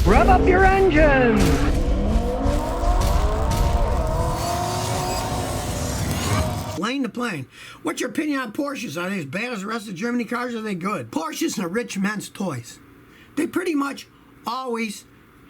Rev up your engines! Lane to plane. What's your opinion on Porsches? Are they as bad as the rest of Germany cars, or are they good? Porsches are rich men's toys. They pretty much always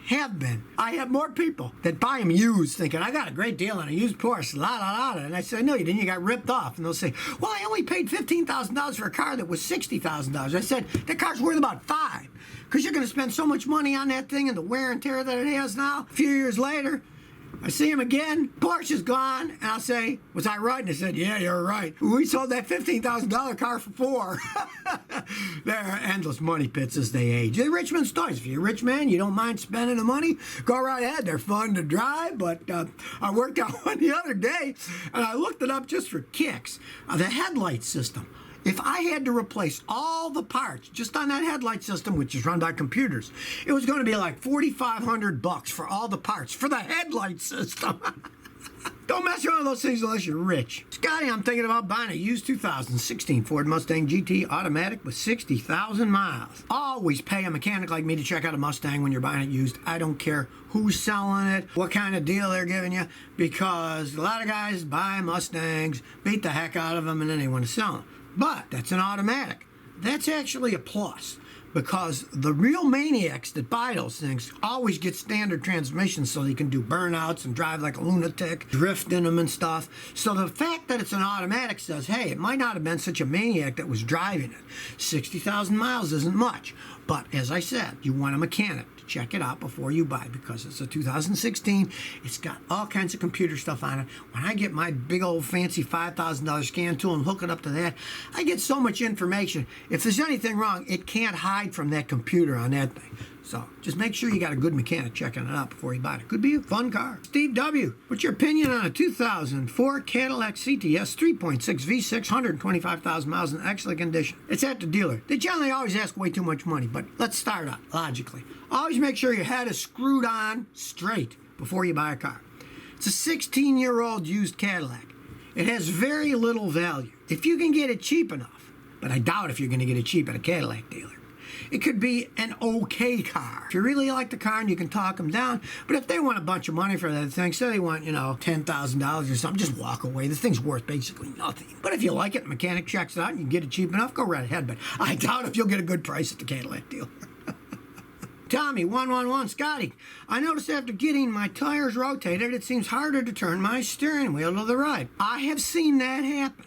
have been. I have more people that buy them used thinking, I got a great deal on a used Porsche, la la la. And I say, no, you didn't, you got ripped off. And they'll say, well, I only paid $15,000 for a car that was $60,000. I said, that car's worth about $5,000, because you're going to spend so much money on that thing and the wear and tear that it has now. A few years later, I see him again, Porsche's gone, and I'll say, was I right? And I said, yeah, you're right. We sold that $15,000 car for $4,000. They're endless money pits as they age. They're rich man's toys. If you're a rich man, you don't mind spending the money, go right ahead. They're fun to drive, but I worked out one the other day, and I looked it up just for kicks. The headlight system. If I had to replace all the parts just on that headlight system, which is run by computers, it was going to be like $4,500 for all the parts for the headlight system. Don't mess around with those things unless you're rich. Scotty, I'm thinking about buying a used 2016 Ford Mustang GT automatic with 60,000 miles. Always pay a mechanic like me to check out a Mustang when you're buying it used. I don't care who's selling it, what kind of deal they're giving you, because a lot of guys buy Mustangs, beat the heck out of them, and then they want to sell them. But that's an automatic. That's actually a plus, because the real maniacs that buy those things always get standard transmissions so they can do burnouts and drive like a lunatic, drift in them and stuff. So the fact that it's an automatic says, hey, it might not have been such a maniac that was driving it. 60,000 miles isn't much. But as I said, you want a mechanic to check it out before you buy, because it's a 2016. It's got all kinds of computer stuff on it. When I get my big old fancy $5,000 scan tool and hook it up to that, I get so much information. If there's anything wrong, it can't hide from that computer on that thing. So just make sure you got a good mechanic checking it out before you buy it. Could be a fun car. Steve W., what's your opinion on a 2004 Cadillac CTS 3.6 V6, 125,000 miles in excellent condition? It's at the dealer. They generally always ask way too much money, but let's start out logically. Always make sure your head is screwed on straight before you buy a car. It's a 16-year-old used Cadillac. It has very little value. If you can get it cheap enough, but I doubt if you're going to get it cheap at a Cadillac dealer, it could be an okay car. If you really like the car and you can talk them down, but if they want a bunch of money for that thing, say they want, $10,000 or something, just walk away. The thing's worth basically nothing. But if you like it, the mechanic checks it out and you can get it cheap enough, go right ahead. But I doubt if you'll get a good price at the Cadillac dealer. Tommy, 111, Scotty, I noticed after getting my tires rotated, it seems harder to turn my steering wheel to the right. I have seen that happen,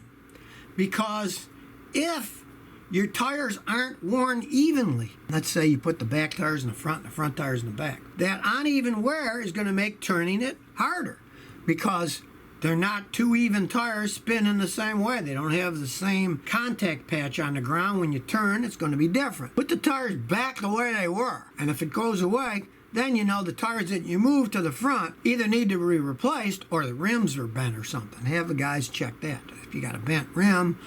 because if your tires aren't worn evenly, let's say you put the back tires in the front and the front tires in the back, that uneven wear is going to make turning it harder, because they're not two even tires spinning the same way. They don't have the same contact patch on the ground. When you turn, it's going to be different. Put the tires back the way they were, and if it goes away, then you know the tires that you move to the front either need to be replaced or the rims are bent or something. Have the guys check that. If you got a bent rim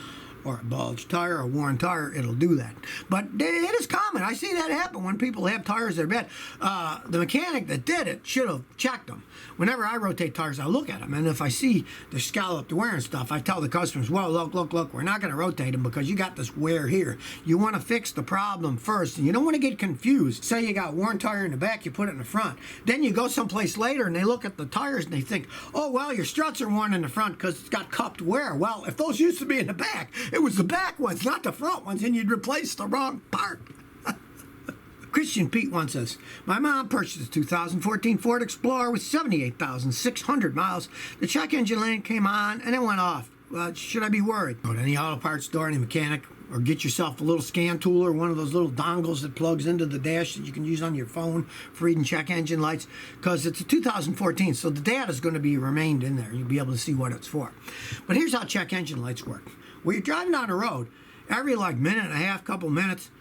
or a bulged tire or a worn tire, it'll do that. But it is common. I see that happen when people have tires that are bent. The mechanic that did it should have checked them. Whenever I rotate tires, I look at them, and if I see the scalloped wear and stuff, I tell the customers, well, look, we're not going to rotate them because you got this wear here. You want to fix the problem first, and you don't want to get confused. Say you got worn tire in the back, you put it in the front. Then you go someplace later, and they look at the tires, and they think, oh, well, your struts are worn in the front because it's got cupped wear. Well, if those used to be in the back, it was the back ones, not the front ones, and you'd replace the wrong part. Christian Pete once says, my mom purchased a 2014 Ford Explorer with 78,600 miles. The check engine light came on and it went off. Should I be worried? Go to any auto parts store, any mechanic, or get yourself a little scan tool or one of those little dongles that plugs into the dash that you can use on your phone for reading check engine lights, because it's a 2014, so the data is going to be remained in there. You'll be able to see what it's for. But here's how check engine lights work. When you're driving down the road, every minute and a half, couple minutes,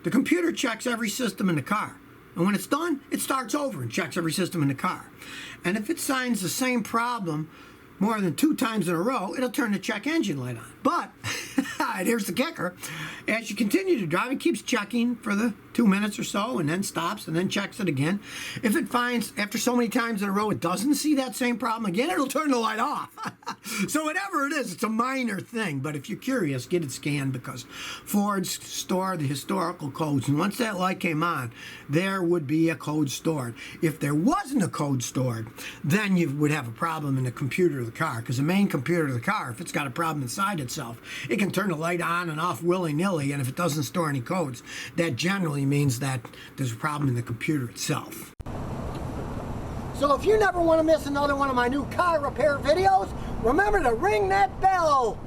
the computer checks every system in the car. And when it's done, it starts over and checks every system in the car. And if it finds the same problem more than 2 times in a row, it'll turn the check engine light on. But, and here's the kicker, as you continue to drive, it keeps checking for the 2 minutes or so, and then stops and then checks it again. If it finds after so many times in a row it doesn't see that same problem again, it'll turn the light off. So whatever it is, it's a minor thing, but if you're curious, get it scanned, because Fords store the historical codes, and once that light came on, there would be a code stored. If there wasn't a code stored, then you would have a problem in the computer of the car, because the main computer of the car, if it's got a problem inside itself, it can turn the light on and off willy-nilly, and if it doesn't store any codes, that generally means that there's a problem in the computer itself. So if you never want to miss another one of my new car repair videos, remember to ring that bell.